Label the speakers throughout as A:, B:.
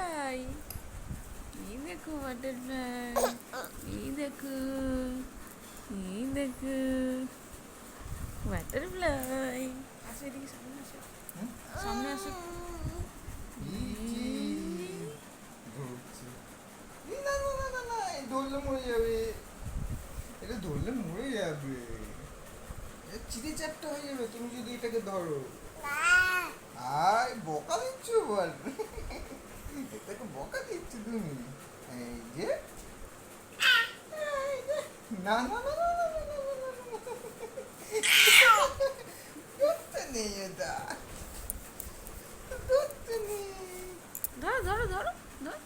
A: Butterfly, এই দেখো butterfly, এই দেখো, এই দেখো বাটারফ্লাই। আসো এদিকে, সামনে আসো, সামনে আসো।
B: না না না না না, এই ধরলে মরে যাবে, এটা ধরলে মরে যাবে, চিড়ে চ্যাপটা হয়ে যাবে তুমি যদি এটাকে ধরো। আয় বকা দিচ্ছ বল, এটাকে বকা দিচ্ছ তুমি। এই যে না না না না না না না না না, ধরতে নেই এটা, ধরতে নেই।
A: ধরো ধরো ধরো ধরো।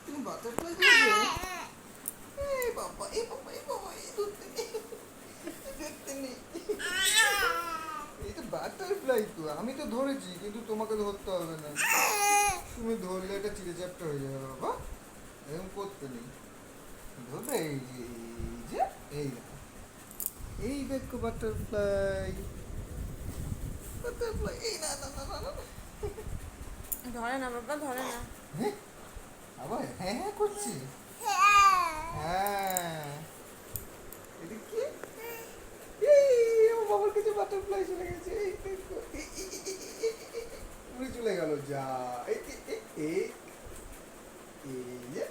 B: তুমি বাটারফ্লাই ধরবে? এই বাবা এই বাবা এই বাবা, এই ধরতে নেই, ধরতে নেই। এটা বাটারফ্লাই তো, আমি তো ধরেছি, কিন্তু তোমাকে ধরতে হবে না। তুমি ধরলে এটা চিড়ে চ্যাপটা হয়ে যাবে বাবা, এরকম করতে নেই। ধরবে এই যে, এই যে, এই দেখো, এই দেখো বাটারফ্লাই, বাটারফ্লাই, এই না না না না না না।
A: ধরে না বাবা, ধরে না।
B: হ্যাঁ, আবার হ্যাঁ হ্যাঁ করছি। হ্যাঁ, এটা কি? এই আমার বাবার কাছে বাটারফ্লাই চলে গেছে, এই দেখো, উড়ে চলে গেল, যা এই এই এই এই যে